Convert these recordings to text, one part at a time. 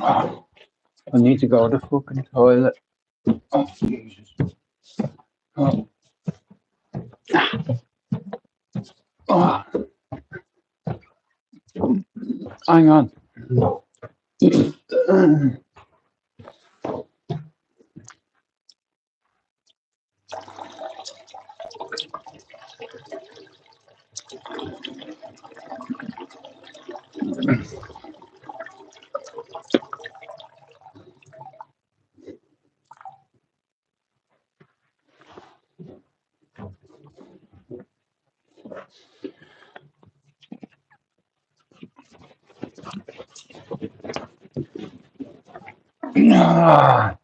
Oh, I need to go to the fucking toilet. Oh, Jesus. Oh. Oh. Hang on. No.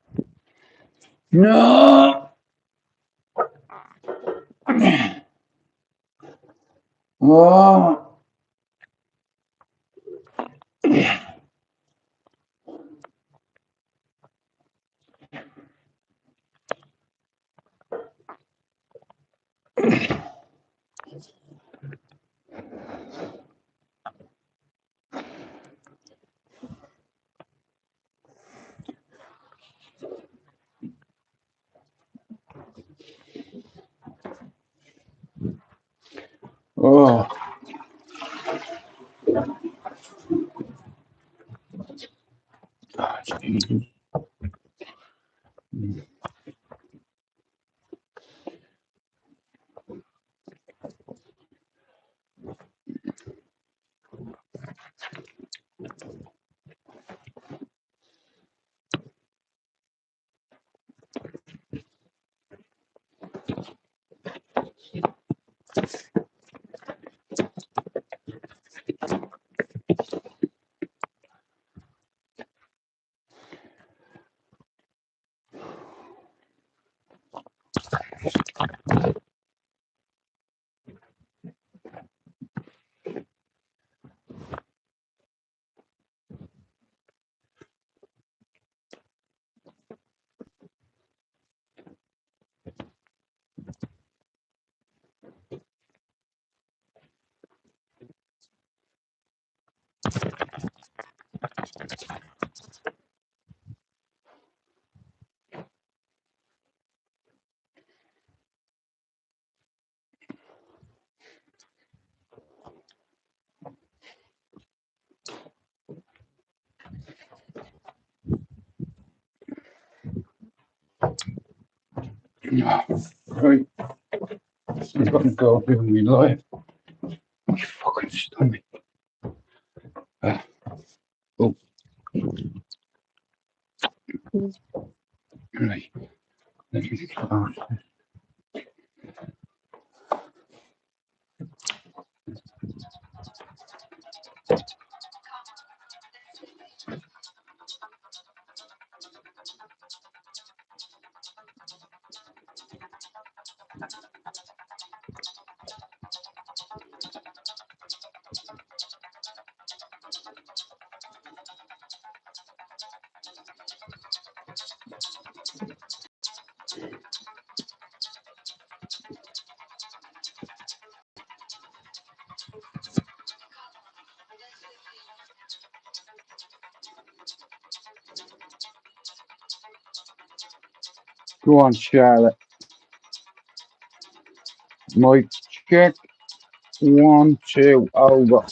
No. Oh. Oh. Oh, Jesus. Right. I'm gonna go do me life. You fucking stomach. Oh. Right. Let me start. Go on, Charlotte. Mike, check. 1, 2, over.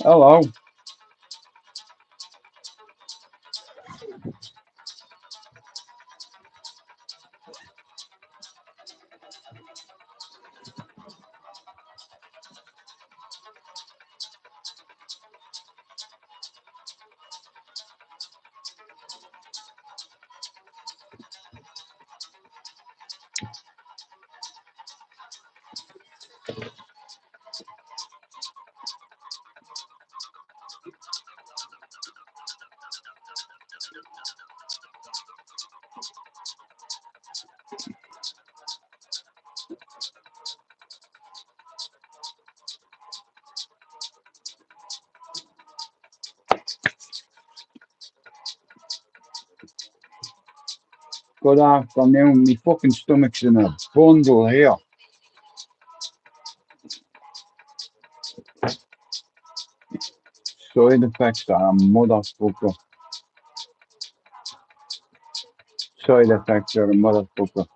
Hello. Good afternoon. My fucking stomach's in a bundle here. Side effects are a motherfucker. Side effects are a motherfucker.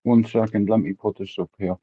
One second, let me put this up here.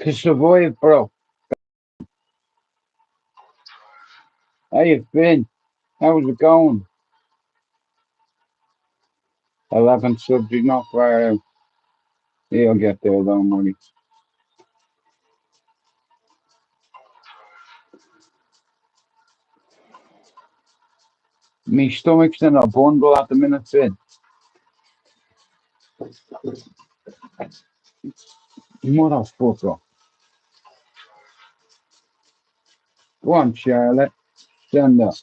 To survive, bro. How you been? How's it going? 11 subject, not far out. He'll get there, don't worry. My stomach's in a bundle at the minute, Finn. Motherfucker. Go on, Charlotte. Stand up.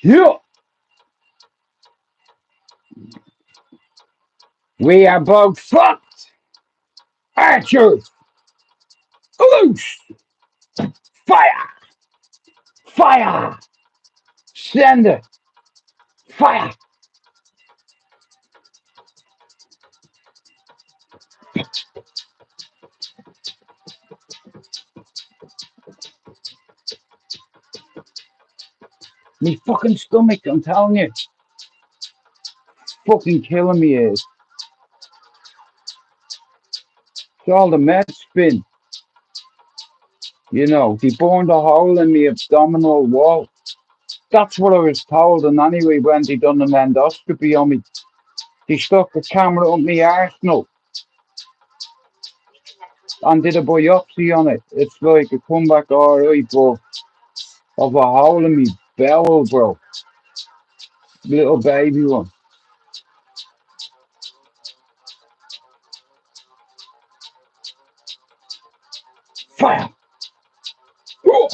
Yeah! We are both fucked! Archers! Loose! Fire! Fire! Send it! Fire! Me fucking stomach, I'm telling you. Fucking killing me is. It's all the meds spin. You know, they burned a hole in the abdominal wall. That's what I was told. And anyway, when they done an endoscopy on me, they stuck a camera up my arsenal and did a biopsy on it. It's like a comeback alright, but of a hole in me bowel, bro. Little baby one. Fire! Oh!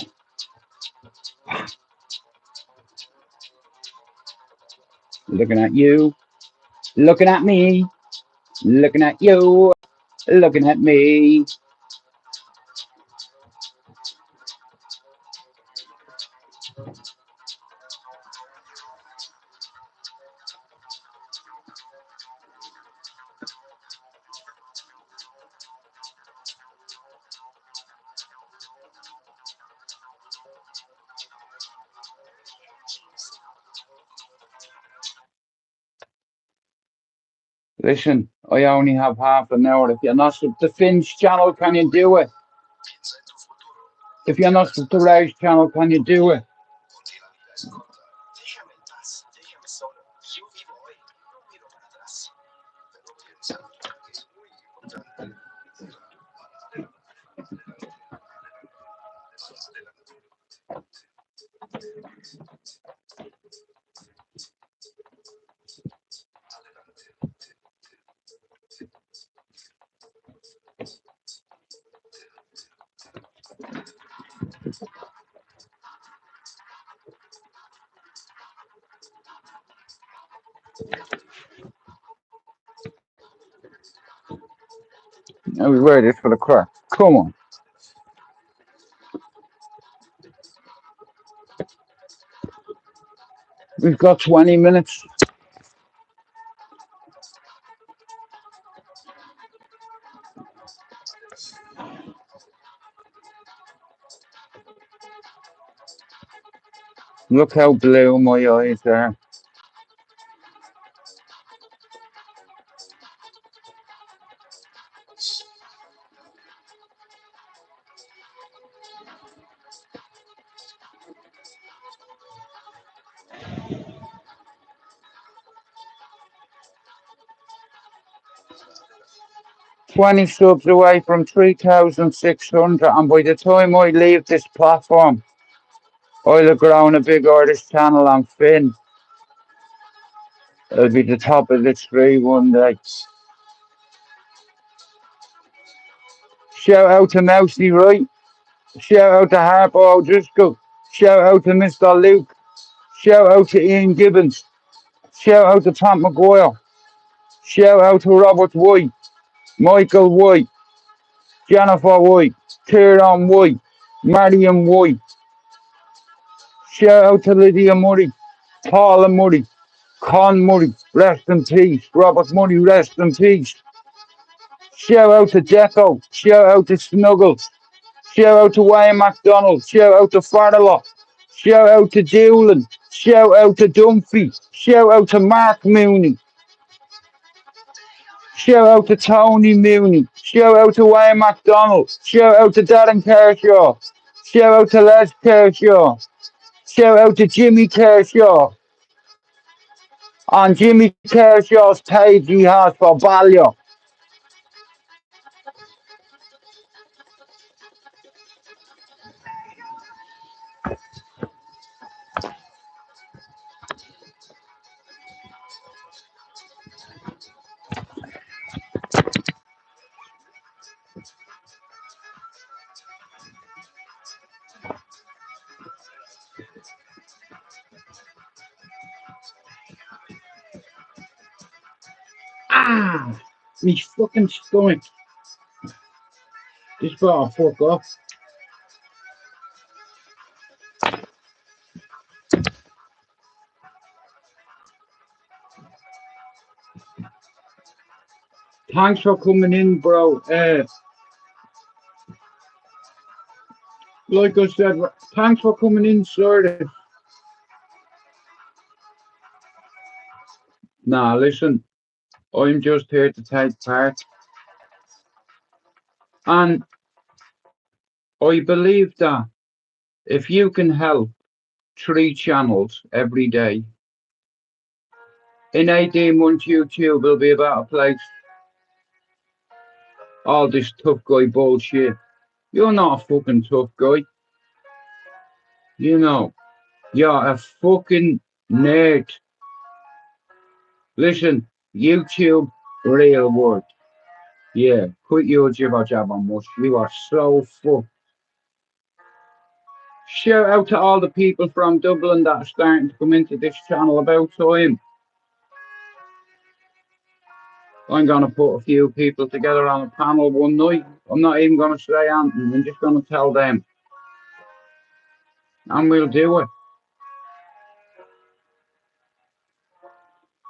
Looking at you, looking at me, looking at you, looking at me. Listen, I only have half an hour. If you're not sub to Finn's channel, can you do it? If you're not sub to Ray's channel, can you do it? Let me wear this for the crack. Come on. We've got 20 minutes. Look how blue my eyes are. Twenty subs away from 3,600, and by the time I leave this platform, I'll have grown a big artist channel and Finn. It'll be the top of the tree one day. Shout out to Mousy Right. Shout out to Harpo O'Driscoll. Shout out to Mr. Luke. Shout out to Ian Gibbons. Shout out to Pat McGuire. Shout out to Robert White, Michael White, Jennifer White, Kieran White, Marion White. Shout out to Lydia Murray, Paula Murray, Con Murray, rest in peace. Robert Murray, rest in peace. Shout out to Jethro. Shout out to Snuggles. Shout out to Wayne McDonald. Shout out to Farrell. Shout out to Doolin. Shout out to Dunphy. Shout out to Mark Mooney. Shout out to Tony Mooney. Shout out to Wayne McDonald. Shout out to Darren Kershaw. Shout out to Les Kershaw. Shout out to Jimmy Kershaw. On Jimmy Kershaw's page he has for Ballier. Ah! Me fucking stomach. Just better fuck off. Thanks for coming in, bro. Like I said, thanks for coming in, sir. Nah, listen, I'm just here to take part. And I believe that if you can help 3 channels every day, in 18 months, YouTube will be a better place. All this tough guy bullshit. You're not a fucking tough guy. You know, you're a fucking nerd. Listen, YouTube, real word. Yeah, quit your jibber jabber mush. You are so fucked. Shout out to all the people from Dublin that are starting to come into this channel about time. I'm going to put a few people together on a panel one night. I'm not even going to say anything. I'm just going to tell them. And we'll do it.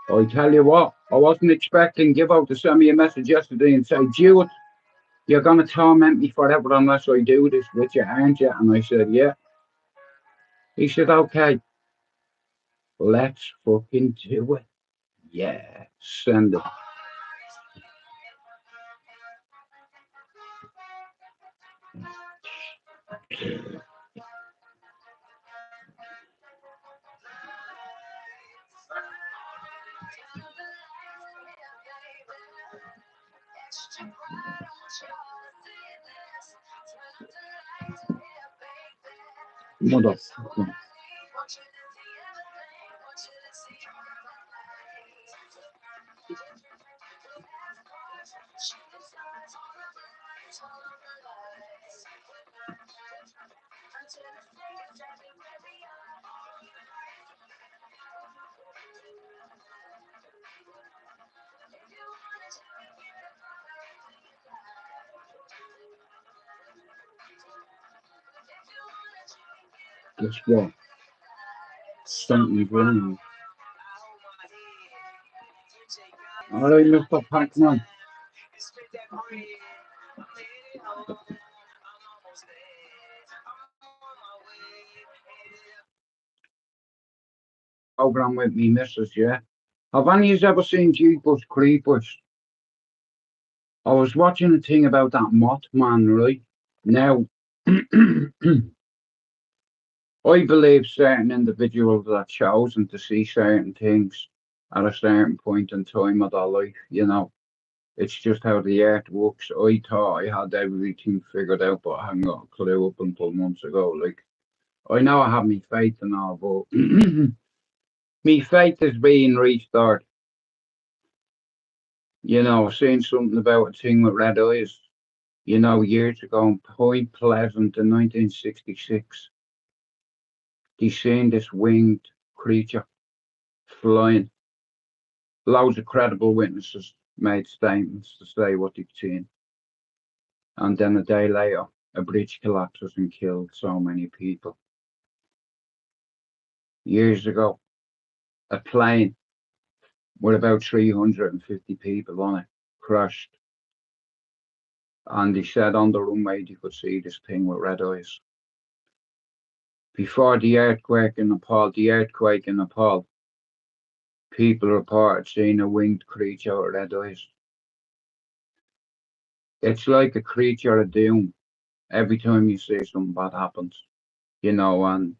I tell you what, I wasn't expecting Gibbo to send me a message yesterday and say, Jewett, you're going to torment me forever unless I do this with you, aren't you? And I said, yeah. He said, okay, let's fucking do it. Yeah, send it. Motherfucker. Guess what? Something's wrong. Alright, Mr. Pac-Man. Program with me missus, yeah? Have any of you ever seen Jeepers Creepers? I was watching a thing about that Mothman, right? Now, I believe certain individuals are chosen to see certain things at a certain point in time of their life, you know. It's just how the earth works. I thought I had everything figured out, but I hadn't got a clue up until months ago. Like, I know I have me faith and all, but me faith is being restored. You know, saying something about a thing with red eyes, you know, years ago in Point Pleasant in 1966. They seen this winged creature flying. Loads of credible witnesses made statements to say what they'd seen. And then a day later, a bridge collapses and killed so many people. Years ago, a plane with about 350 people on it crashed. And they said on the runway they could see this thing with red eyes. Before the earthquake in Nepal, people reported seeing a winged creature with red eyes. It's like a creature of doom. Every time you see something bad happens, you know, and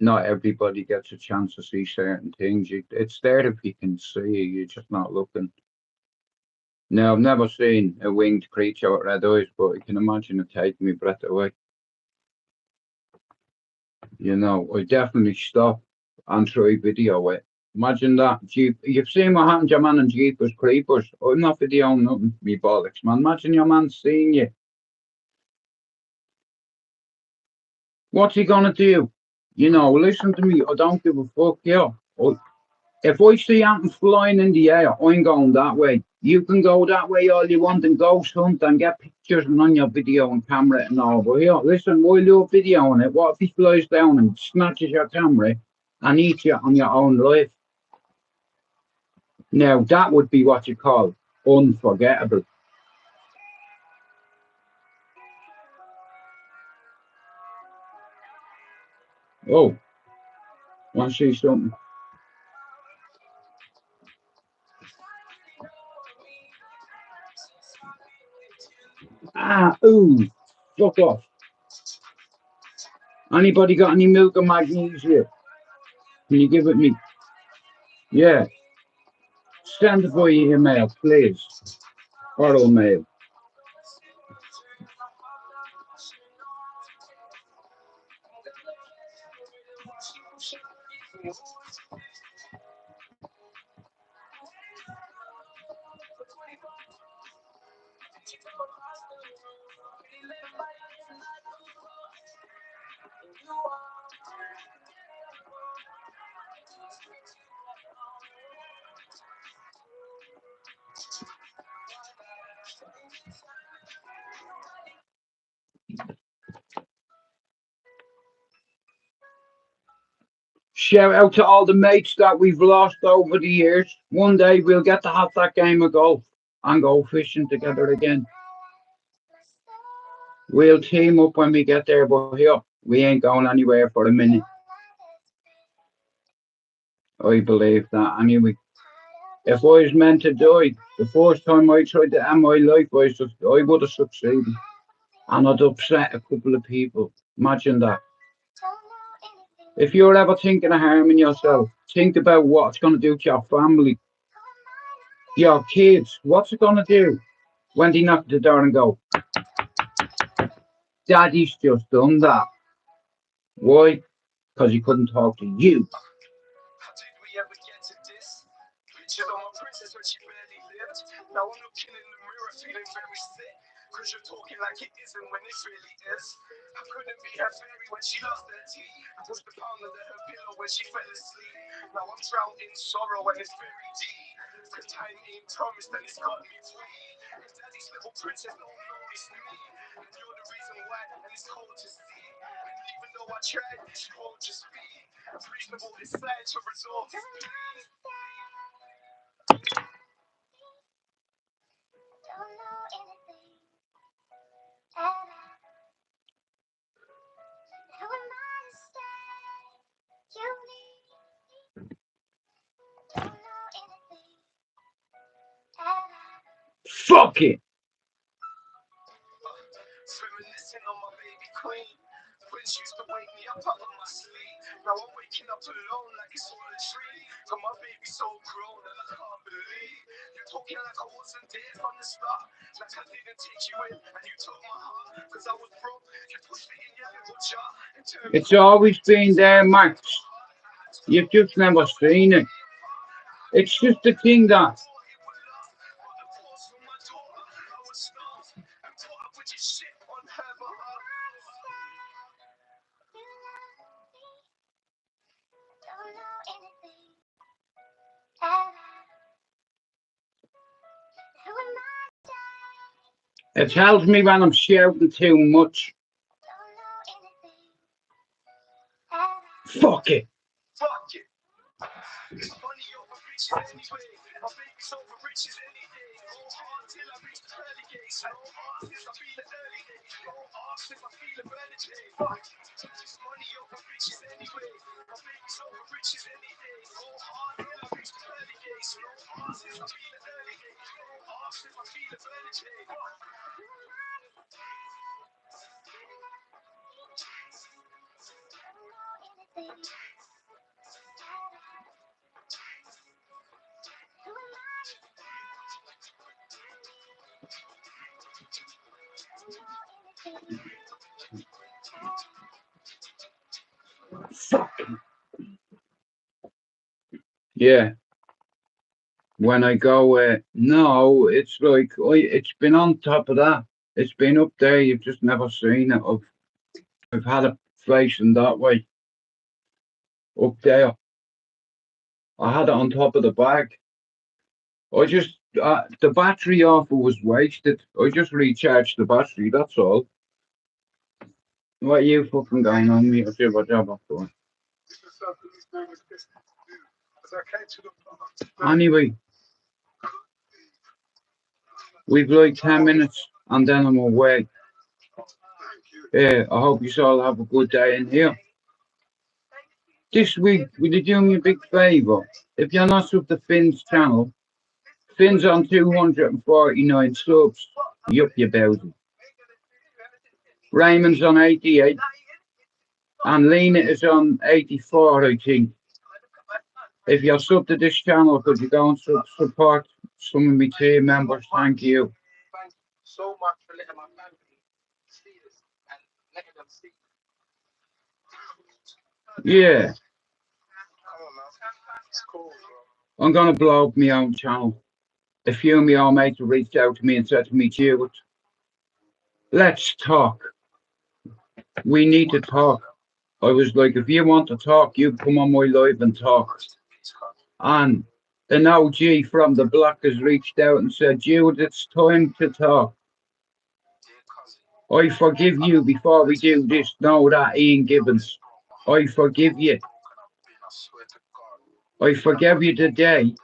not everybody gets a chance to see certain things. It's there if you can see, you're just not looking. Now, I've never seen a winged creature with red eyes, but I can imagine it taking me breath away. You know, I definitely stop and try video it. Imagine that. Jeep. You've seen what happened to your man in Jeepers Creepers. I'm not videoing nothing, me bollocks, man. Imagine your man seeing you. What's he gonna do? You know, listen to me. I don't give a fuck, yeah. If I see something flying in the air, I'm going that way. You can go that way all you want and ghost hunt and get pictures and on your video and camera and all. But here, listen, while you're videoing it, what if he flies down and snatches your camera and eats you on your own life? Now, that would be what you call unforgettable. Oh, want to see something? Ah, ooh, fuck off. Anybody got any milk or magnesia? Can you give it me? Yeah, send it by email, please. Oral mail. Shout out to all the mates that we've lost over the years. One day we'll get to have that game of golf and go fishing together again. We'll team up when we get there, but here, we ain't going anywhere for a minute. I believe that anyway. If I was meant to die, the first time I tried to end my life, I would have succeeded. And I'd upset a couple of people. Imagine that. If you're ever thinking of harming yourself, think about what it's going to do to your family, your kids. What's it going to do when they knock at the door and go, Daddy's just done that? Why? Because he couldn't talk to you. Fuck it. It's always been there, Max. You've just never seen it. It's just the thing that it tells me when I'm shouting too much. Fuck it. Fuck. Yeah. When I go, no, it's like it's been on top of that. It's been up there. You've just never seen it. I've had it facing that way. Up there. I had it on top of the bag. I just the battery off it was wasted. I just recharged the battery. That's all. What are you fucking going on me? I'll see what job I'm doing. Anyway, we've like 10 minutes and then I'm away. I hope you all have a good day in here. This week, would you do me a big favour? If you're not sub to Finn's channel, Finn's on 249 subs. Yup, you Bowsy. Raymond's on 88. And Lena is on 84, I think. If you're sub to this channel, could you go and support some of my team members? Thank you. Thank you so much for letting my family see this and letting them see. Yeah. Come on, man. It's cool, bro. I'm gonna blow up my own channel. A few of my old mates reached out to me and said to me, Stuart, let's talk. We need to talk. I was like, if you want to talk, you come on my live and talk. And an OG from the block has reached out and said, Jude, it's time to talk. I forgive you before we do this. No, that Ian Gibbons. I forgive you. I forgive you today.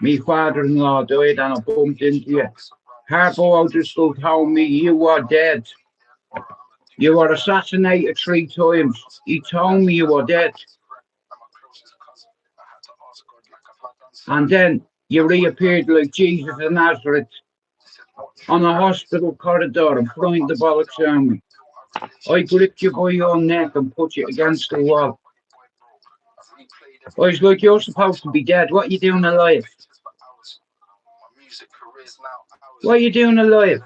My father-in-law died and I bumped into you. Harpo just told me you are dead. You were assassinated 3 times. He told me you were dead. And then you reappeared like Jesus of Nazareth on a hospital corridor and flying the bollocks on me. I gripped you by your neck and put you against the wall. I was like, you're supposed to be dead. What are you doing alive? What are you doing alive?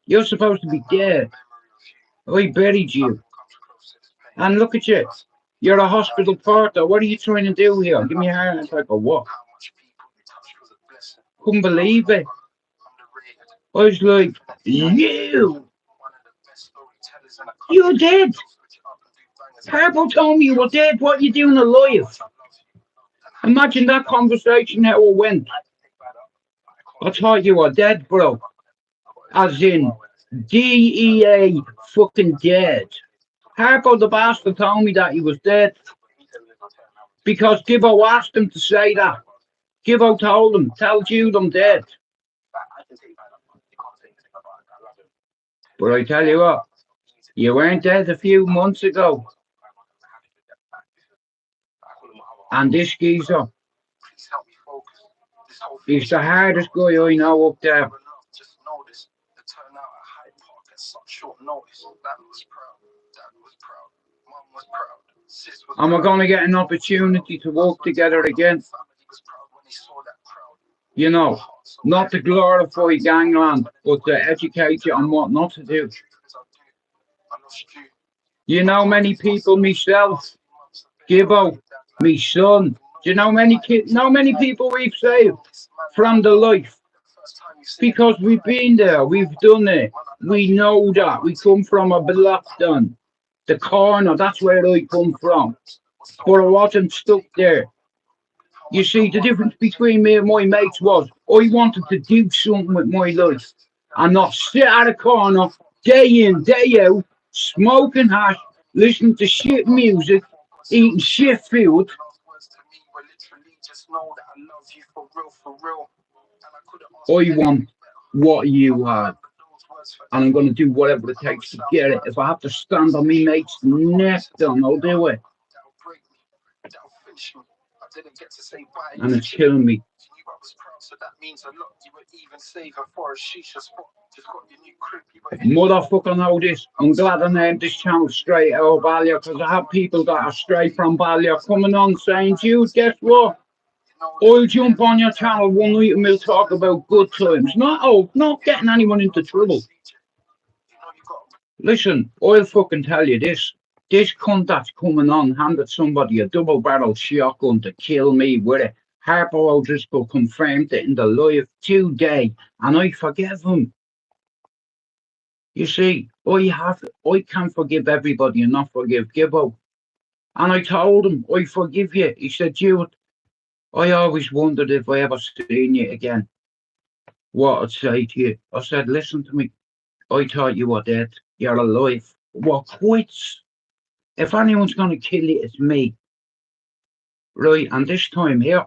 You're supposed to be dead. I buried you. And look at you. You're a hospital porter. What are you trying to do here? Give me a heart attack or what? Couldn't believe it. I was like, you're dead. Harpo told me you were dead. What are you doing alive? Imagine that conversation how it went. I thought you were dead, bro. as in DEA fucking dead. Harpo the bastard told me that he was dead because Gibbo asked him to say that. Gibbo told him, tell Jude I'm dead. But I tell you what, you weren't dead a few months ago. And this geezer, he's the hardest guy I know up there. Just notice the turnout at Hyde Park at such short notice. Dad was proud. Dad was proud. Mum was proud. Sis was And we're going to get an opportunity to work together again. family was proud when they saw that crowd. You know, not to glorify gangland, but to educate you on what not to do. You know many people, myself, Gibbo, me son. Do you know many people we've saved from the life? Because we've been there, we've done it. We know that. We come from a Blockton, the corner, that's where I come from. But I wasn't stuck there. You see, the difference between me and my mates was I wanted to do something with my life and not sit at a corner day in, day out, smoking hash, listening to shit music, eating shit food. I want what you have, and I'm going to do whatever it takes to get it. If I have to stand on me mate's neck, then I'll do it. And it's killing me. Motherfucker know this. I'm glad I named this channel Straight Out Ballier because I have people that are straight from Ballier coming on saying, Jude, guess what? I'll jump on your channel one night and we'll talk about good times. Not getting anyone into trouble. Listen, I'll fucking tell you this. This cunt that's coming on handed somebody a double-barreled shotgun to kill me with it. Harpo O'Driscoll confirmed it in the live today, and I forgive him. You see, I can't forgive everybody and not forgive Gibbo. And I told him, I forgive you. He said, Jude, I always wondered if I ever seen you again, what I'd say to you. I said, listen to me. I thought you were dead. You're alive. What quits? If anyone's going to kill you, it's me. Right, and this time here,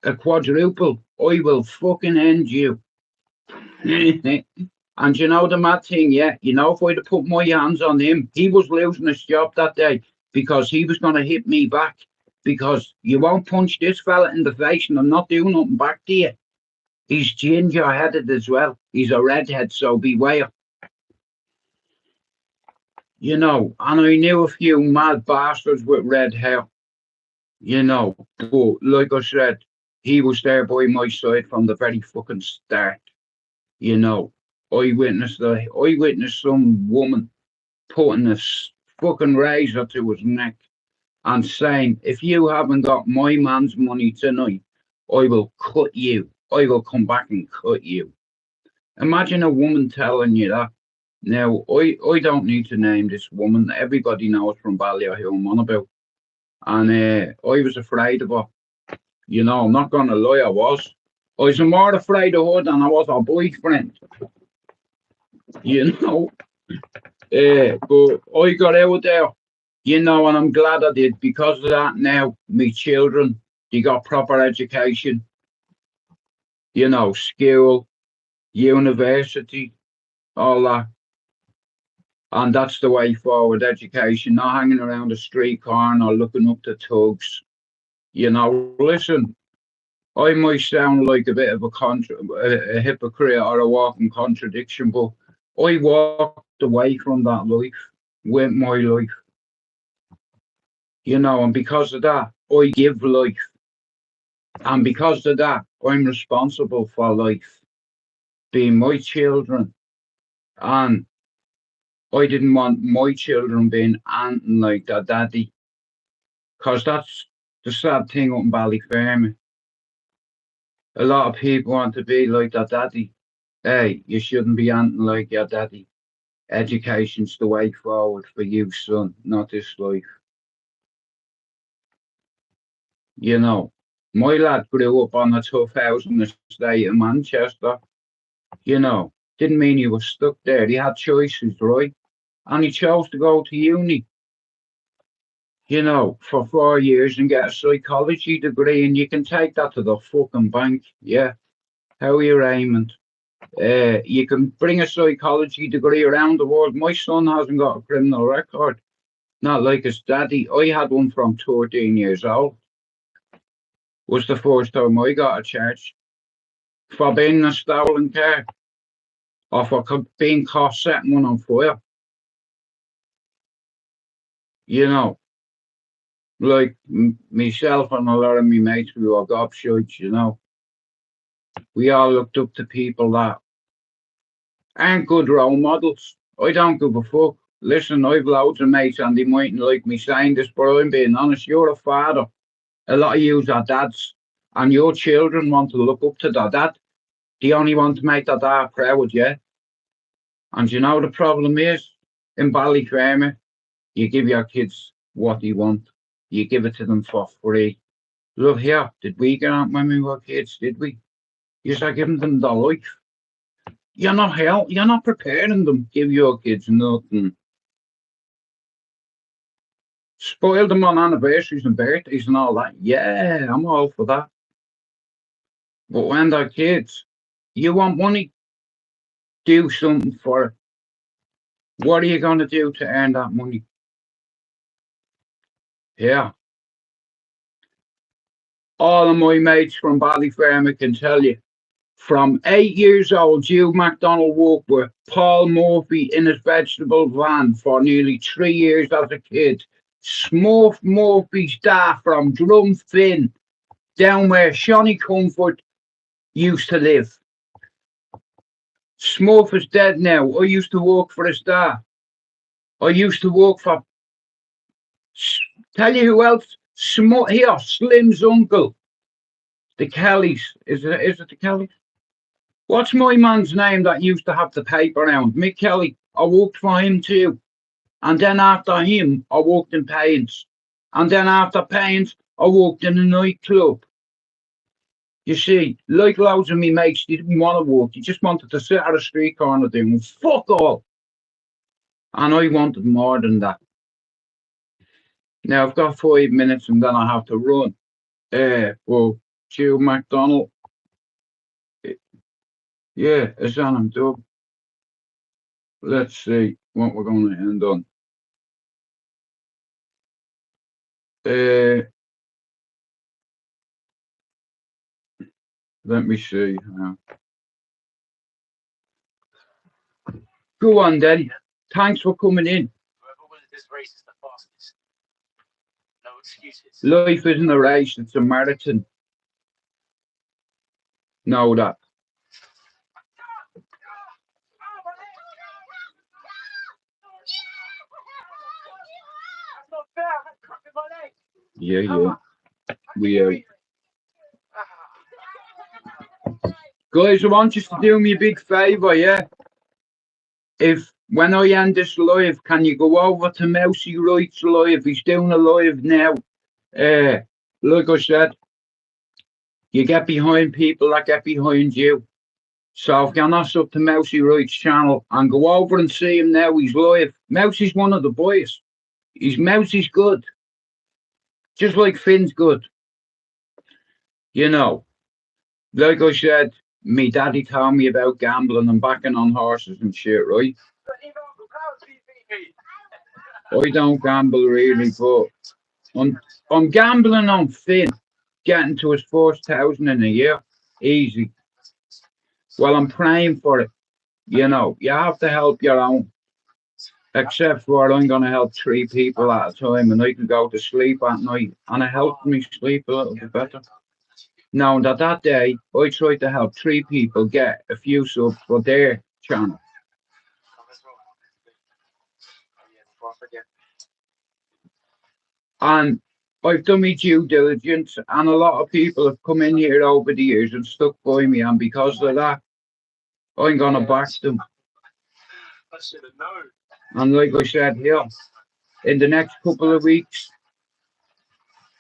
a quadruple, I will fucking end you. And you know the mad thing, yeah? You know, if I'd have put my hands on him, he was losing his job that day because he was going to hit me back. Because you won't punch this fella in the face and I'm not doing nothing back to you. He's ginger-headed as well. He's a redhead, so beware. You know, and I knew a few mad bastards with red hair. You know, but like I said, he was there by my side from the very fucking start. You know, I witnessed some woman putting a fucking razor to his neck and saying, if you haven't got my man's money tonight, I will cut you. I will come back and cut you. Imagine a woman telling you that. Now, I don't need to name this woman. Everybody knows from Ballier who I'm on about. And I was afraid of her. You know, I'm not going to lie, I was. I was more afraid of her than I was her boyfriend. You know. But I got out there. You know, and I'm glad I did. Because of that now, my children, they got proper education. You know, school, university, all that. And that's the way forward, education, not hanging around the street corner or looking up to thugs. You know, listen, I might sound like a bit of a hypocrite or a walking contradiction, but I walked away from that life with my life. You know, and because of that, I give life. And because of that, I'm responsible for life, being my children. And I didn't want my children being anything like their daddy. Because that's the sad thing up in Ballyfermot. A lot of people want to be like their daddy. Hey, you shouldn't be anything like your daddy. Education's the way forward for you, son, not this life. You know, my lad grew up on a tough housing estate in Manchester. You know, Didn't mean he was stuck there. He had choices, right? And he chose to go to uni, for 4 years and get a psychology degree, and you can take that to the fucking bank. Yeah. How are you, Raymond? You can bring a psychology degree around the world. My son hasn't got a criminal record, not like his daddy. I had one from 13 years old. Was the first time I got a charge for being in a stolen car or for being caught setting one on fire. Like myself and a lot of my mates, we were gobshites. We all looked up to people that aren't good role models. I don't give a fuck. Listen, I've loads of mates and they mightn't like me saying this, but I'm being honest. You're a father. A lot of yous are dads, and your children want to look up to their dad. They only want to make their dad proud, yeah? And the problem is, in Ballyfermot, you give your kids what they want. You give it to them for free. Look here, did we get out when we were kids, did we? You start giving them their life. You're not preparing them. Give your kids nothing. Spoil them on anniversaries and birthdays and all that. Yeah, I'm all for that. But when they're kids, you want money, do something for it. What are you going to do to earn that money? Yeah. All of my mates from Ballyfermot can tell you, from 8 years old, Hugh MacDonald worked with Paul Murphy in his vegetable van for nearly 3 years as a kid. Smurf Murphy's dad from Drumfin, down where Shawnee Comfort used to live. Smurf is dead now. I used to work for his dad. I used to work for... Tell you who else? Here, Slim's uncle. The Kellys. Is it the Kellys? What's my man's name that used to have the paper around? Mick Kelly. I worked for him too. And then after him, I worked in Payne's. And then after Payne's, I worked in a nightclub. You see, like loads of me mates, they didn't want to work. They just wanted to sit at a street corner doing fuck all. And I wanted more than that. Now, I've got 5 minutes and then I have to run. Well, Hugh MacDonald. Yeah, it's on him, Doug. Let's see what we're going to end on. Let me see. Go on, then. Thanks for coming in. Whoever wins this race is the fastest. No excuses. Life isn't a race, it's a marathon. Know that. Yeah. Guys, I want you to do me a big favour, yeah? If when I end this live, can you go over to Mousy Wright's live? He's doing a live now. Like I said, you get behind people that get behind you. So if you're not sub to Mousy Wright's channel and go over and see him now, he's live. Mousy's one of the boys. Mousy's good. Just like Finn's good. Like I said, me daddy told me about gambling and backing on horses and shit, right? I don't gamble really, but I'm gambling on Finn getting to his first 1,000 in a year. Easy. Well, I'm praying for it. You have to help your own. Except for I'm going to help 3 people at a time and I can go to sleep at night. And it helped me sleep a little bit better. Now, that day, I tried to help 3 people get a few subs for their channel. And I've done my due diligence, and a lot of people have come in here over the years and stuck by me, and because of that, I'm going to back them. I should have known. And like I said here, in the next couple of weeks,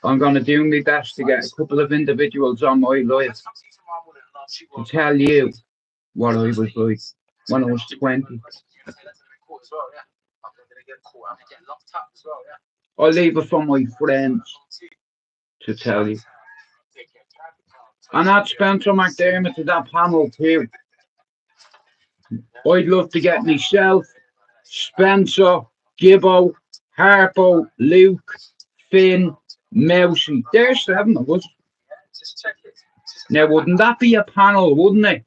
I'm going to do my best to get a couple of individuals on my live to tell you what I was like. when I was 20. I'll leave it for my friends to tell you. And add Spencer McDermott to that panel too. I'd love to get myself, Spencer, Gibbo, Harpo, Luke, Finn, Mousy. There's 7 of us. Now, wouldn't that be a panel, wouldn't it?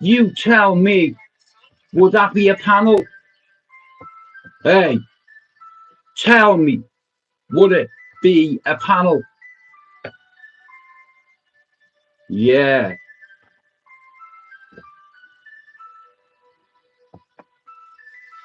You tell me, would that be a panel? Hey, tell me, would it be a panel? Yeah.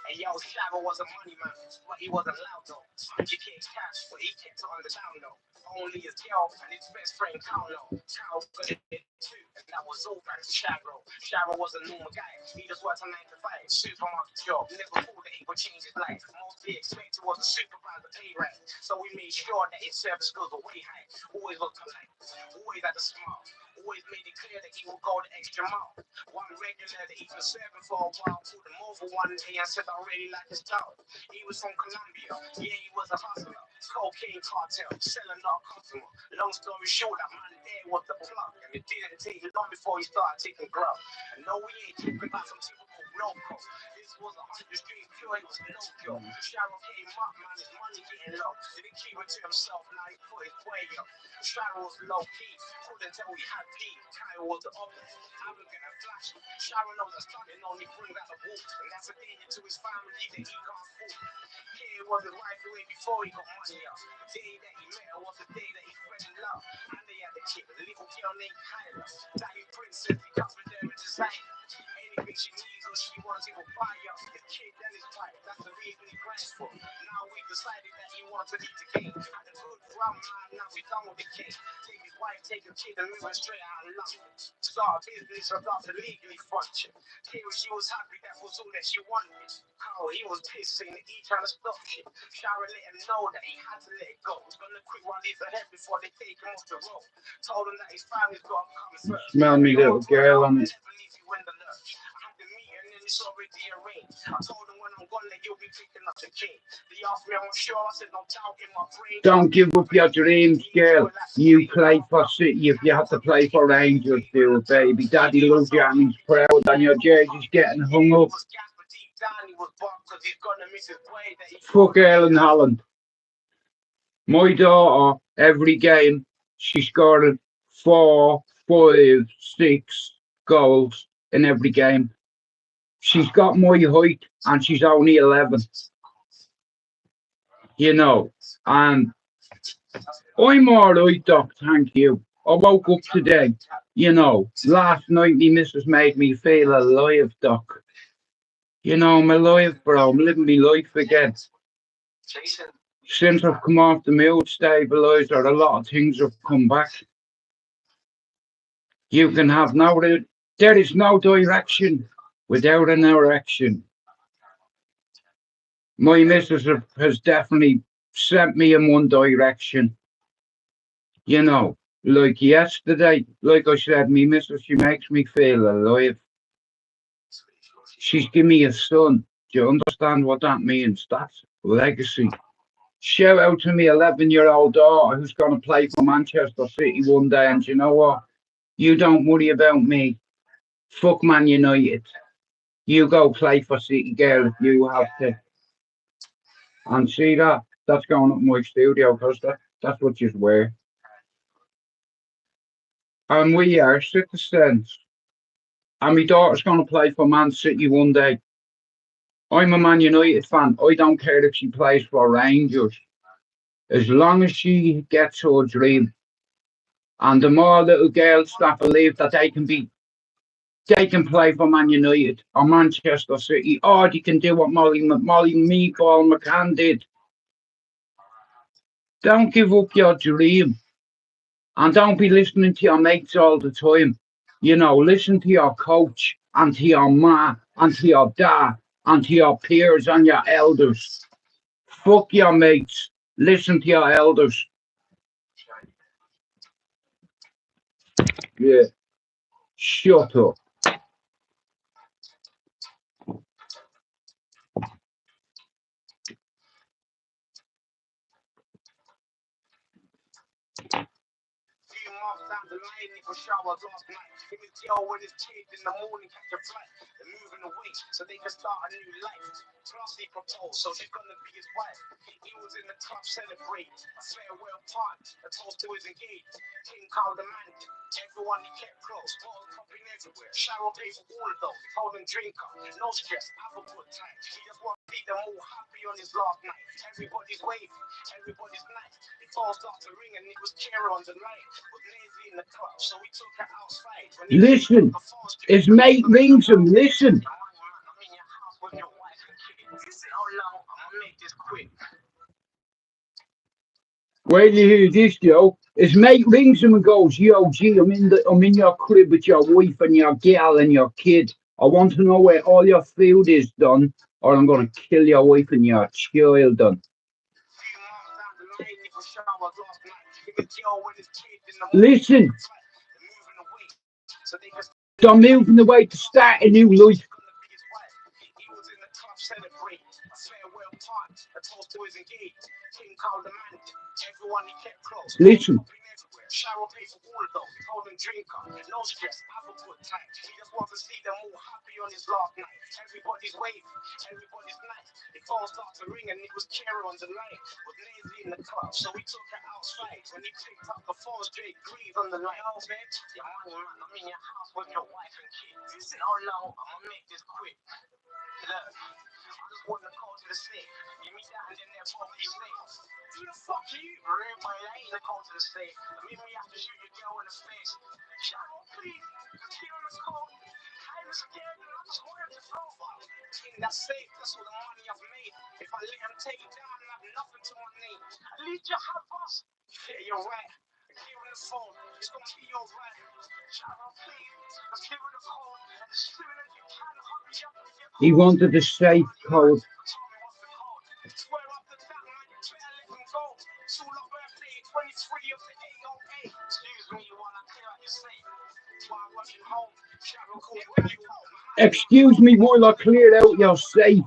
And yo, Shaba was a money man, but he wasn't loud though. 100K cash, but he kept it on the down low. Only his girl and his best friend Carlo. Carl got it too, and that was all back to Shaba. Shaba was a normal guy, he just worked a 9 to 5, supermarket job. Never thought that he would change his life. Most he expected was a supervisor pay rate, so we made sure that his service skills were way high. Always looked alike, always had a smile. Always made it clear that he would go the extra mile. One regular that he was serving for a while, pulled him over one day and said, I really like his style. He was from Colombia, yeah, he was a hustler. Cocaine cartel, selling our customer. Long story short, that man there was the plug. And it didn't take long before he started taking grub. And no, we ain't talking about some typical loco. This was 100 street pure, it was no joke. Sharon came up, man, his money getting low. Didn't keep it to himself, now he put his way up. Sharon was low key, couldn't tell he had beef. Kyle was the opposite, arrogant and flashy. Sharon knows that stunning only brings out the wolf, and that's a danger to his family that he can't afford. Here was his wife away before he got money up. The day that he met her was the day that he fell in love. And they had a kid, a little girl named Kyla. Daddy Princess, he comes with them in design. Anything she needs or she wants, he will buy up. His kid and his wife, that's the reason he grinds for. Now we decided that he wants to leave the game. Had a good run, man, now we done with the game. Take his wife, take his kid, and move her straight out of London. Start a business without to legally function. Here she was happy, that was all that she wanted. Carl, he was pissed, saying that he trying to stop shit. Sharon let him know that he had to let it go. He's gonna quit while he's ahead before they take him off the road. Told him that his family's got to come first. Smell me, little girl, on it. It's already arranged. I told him when I'm gone that you'll be picking up the king. They asked me, I'm sure, I said, no doubt in my brain. Don't give up your dreams, girl. You play for City. If you have to play for Rangers, do it, baby. Daddy loves you and he's proud, and your jersey's getting hung up. Fuck Erling Haaland. My daughter, every game, she's scored 4, 5, 6 goals in every game. She's got my height and she's only 11. You know, and I'm alright, Doc, thank you. I woke up today, you know, last night my missus made me feel alive, Doc. You know, I'm alive, bro, I'm living my life again. Since I've come off the mood stabilizer, a lot of things have come back. You can have there is no direction without an erection. My missus has definitely sent me in one direction. You know, like yesterday, like I said, my missus, she makes me feel alive. She's given me a son. Do you understand what that means? That's legacy. Shout out to me 11-year-old daughter who's going to play for Manchester City one day. And you know what? You don't worry about me. Fuck Man United. You go play for City, girl, if you have to. And see that? That's going up my studio because that's what you wear. And we are citizens. And my daughter's going to play for Man City one day. I'm a Man United fan. I don't care if she plays for Rangers. As long as she gets her dream. And the more little girls that believe that they can play for Man United or Manchester City, or they can do what Molly Meatball McCann did. Don't give up your dream. And don't be listening to your mates all the time. You know, listen to your coach and to your ma and to your dad and to your peers and your elders. Fuck your mates. Listen to your elders. Yeah. Shut up. was showered last night. Him and Joe with his kid in the morning catch a flight. They're moving away so they can start a new life. Plus he proposed, so she's gonna be his wife. He was in the club celebrating a farewell party, a toast to his engaged. King called the man, everyone he kept close, bottles popping everywhere. Cheryl paid for all of those. He told him drinker, no stress, have a good time. He just want to see them all happy on his last night. Everybody's waving, everybody's nice. The phone started to ring and it was Kara on the line. Was lazy in the club, so we took her outside. When he Listen, his mate rings him. Listen. I'm in your house with your wife and kids. This is how long I'm gonna make this quick. Wait till you hear this, Joe. His mate rings him and goes, "Yo, G, I'm in your crib with your wife and your gal and your kid. I want to know where all your food is done, or I'm gonna kill your wife and your child done." Listen, they're moving away to start a new life. He was in the club celebrating a farewell party, a toast to his engaged. King called the man, everyone he kept close. Listen. Cheryl paid for all of those. He told him drinker, no stress, have a good time. He just wants to see them all happy on his last night. Everybody's waving, everybody's nice. The phone started to ring and it was Kara on the line. Was lazy in the club, so we took her outside. When he picked up the phone, straight breathe on the line. Oh, babe, your money, man, I'm in your house with your wife and kids. This is how long I'm gonna make this quick. Look, I just want to call to the safe. Give me that and then they're both the slaves. Who the fuck are you? Boy, I ain't the call to the safe. I mean, we have to shoot your girl in the face. Shadow, please. Just hear him call. I'm scared and I just wanted to throw up. That's safe. That's all the money I've made. If I let him take it down, I have nothing to my name. At least you have us. Yeah, you're right. Clear on the phone. It's gonna be alright. Shadow, please. Just clear on the phone. And as soon as you can, hurry up with your He wanted the safe code. swear up the that man, you better let him go. Sula birthday, 23 of the 808. Excuse me while I clear out your safe. While I'm rushing home, Shadow called when you home. Excuse me while I cleared out your safe.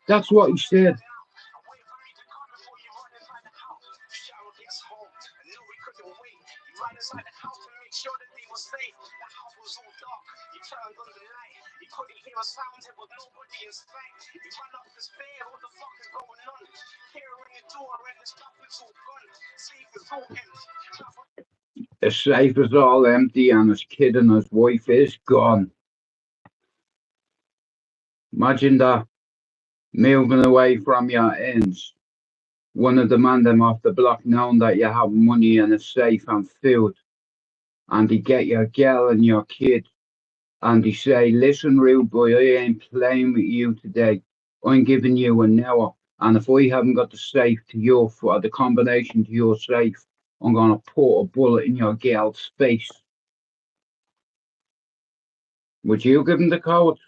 That's what he said. Wait for me to come before you run inside the house. Shadow gets home, and no, he couldn't wait. He ran inside the house to make sure that they were safe. The house was all dark. He turned on the light. He couldn't hear a sound. There was nobody in sight. He ran up the stairs. What the fuck is going on? Hearing the door and the stuff is all gone. Safe is all empty. His safe is all empty and his kid and his wife is gone. Imagine that. Moving away from your ends. One of the man them off the block knowing that you have money and a safe and food. And they get your girl and your kid. And they say, "Listen, rude boy, I ain't playing with you today. I'm giving you an hour. And if I haven't got the safe to your, for the combination to your safe, I'm going to put a bullet in your girl's face." Would you give him the code?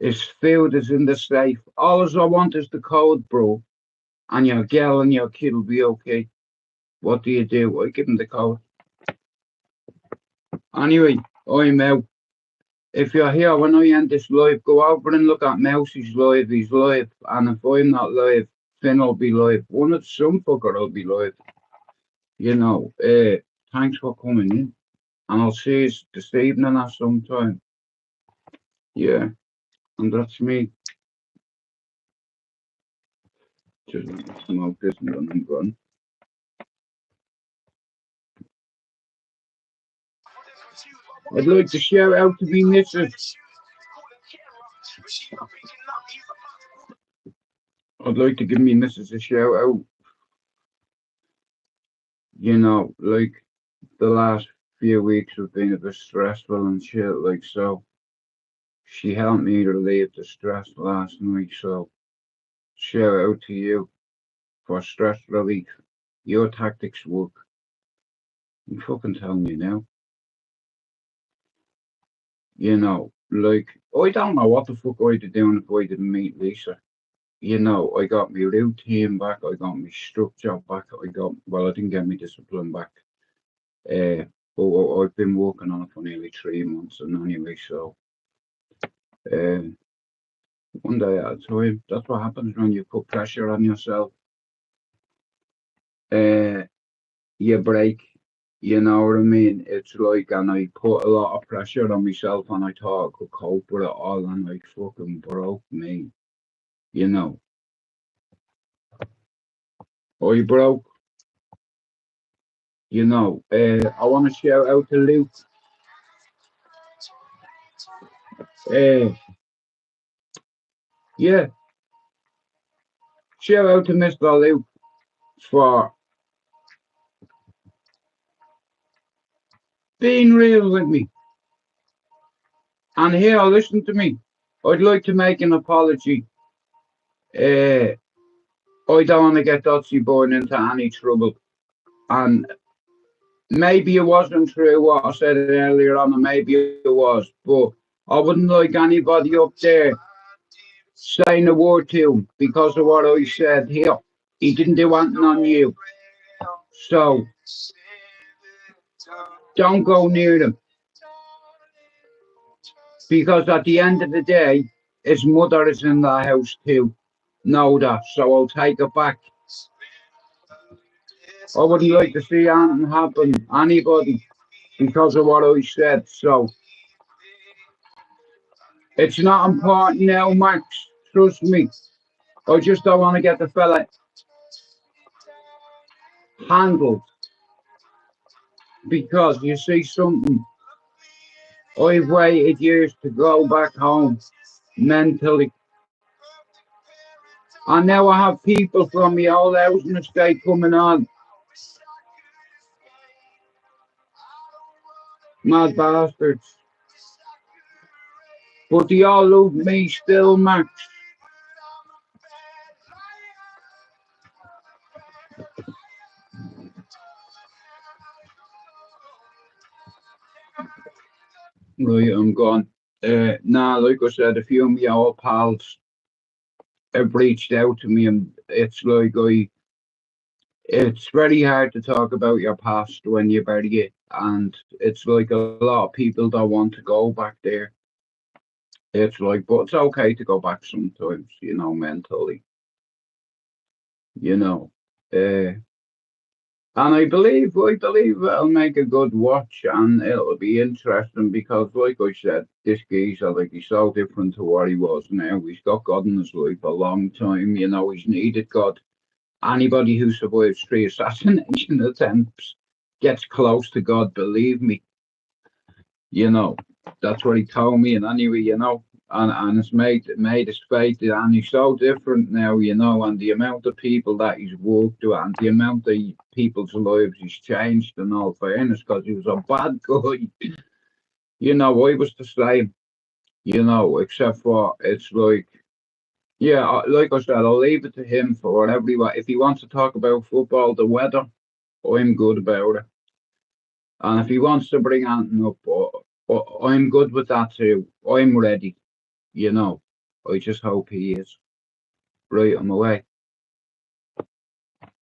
His food is in the safe. All I want is the code, bro. And your girl and your kid will be okay. What do? I give him the code. Anyway, I'm out. If you're here when I end this live, go over and look at Mousie's live. He's live. And if I'm not live, Finn will be live. One of some fucker will be live. You know, thanks for coming in. And I'll see you this evening at some time. Yeah, and that's me. Just smoke this and then I'm gone. I'd like to shout out to me missus. I'd like to give me missus a shout out. You know, like the last few weeks have been a bit stressful and shit, like so. She helped me relieve the stress last night, so shout out to you for stress relief. Your tactics work. I'm fucking telling you now. You know, like I don't know what the fuck I'd be doing if I didn't meet Lisa. You know, I got my routine back, I got my structure back, I didn't get my discipline back. But I've been working on it for nearly 3 months, and anyway, so uh, one day at a time. That's what happens when you put pressure on yourself. You break, You know what I mean? It's like, and I put a lot of pressure on myself, and I thought I could cope with it all, and I fucking broke me. You know, I broke. You know, I want to shout out to Luke. Uh, yeah, shout out to Mr. Luke for being real with me. And here, listen to me. I'd like to make an apology. I don't want to get Dotsie born into any trouble. And maybe it wasn't true what I said earlier on, and maybe it was, but I wouldn't like anybody up there saying a word to him because of what I said here. He didn't do anything on you. So don't go near them. Because at the end of the day, his mother is in the house too. Know that. So I'll take it back. I wouldn't like to see anything happen to anybody because of what I said. So it's not important now, Max. Trust me. I just don't want to get the fella handled because you see something. I've waited years to go back home mentally. And now I have people from the old housing estate coming on. Mad bastards. But they all love me still, Max. Right, I'm gone. Nah, like I said, a few of my old pals have reached out to me, and it's like it's very hard to talk about your past when you bury it, and it's like a lot of people don't want to go back there. It's like, but it's okay to go back sometimes, mentally, you know. Uh, and I believe it'll make a good watch, and it'll be interesting because, like I said, this geezer, like he's so different to what he was now. He's got God in his life a long time, he's needed God. Anybody who survives 3 assassination attempts gets close to God, believe me. You know, that's what he told me. And anyway, and it's made his faith, and he's so different now, and the amount of people that he's worked with, and the amount of people's lives he's changed, in all fairness, because he was a bad guy. I was the same, except for it's like, yeah, like I said, I'll leave it to him for whatever he wants. If he wants to talk about football, the weather, I'm good about it. And if he wants to bring anything up, I'm good with that too. I'm ready, I just hope he is. Right, I'm away.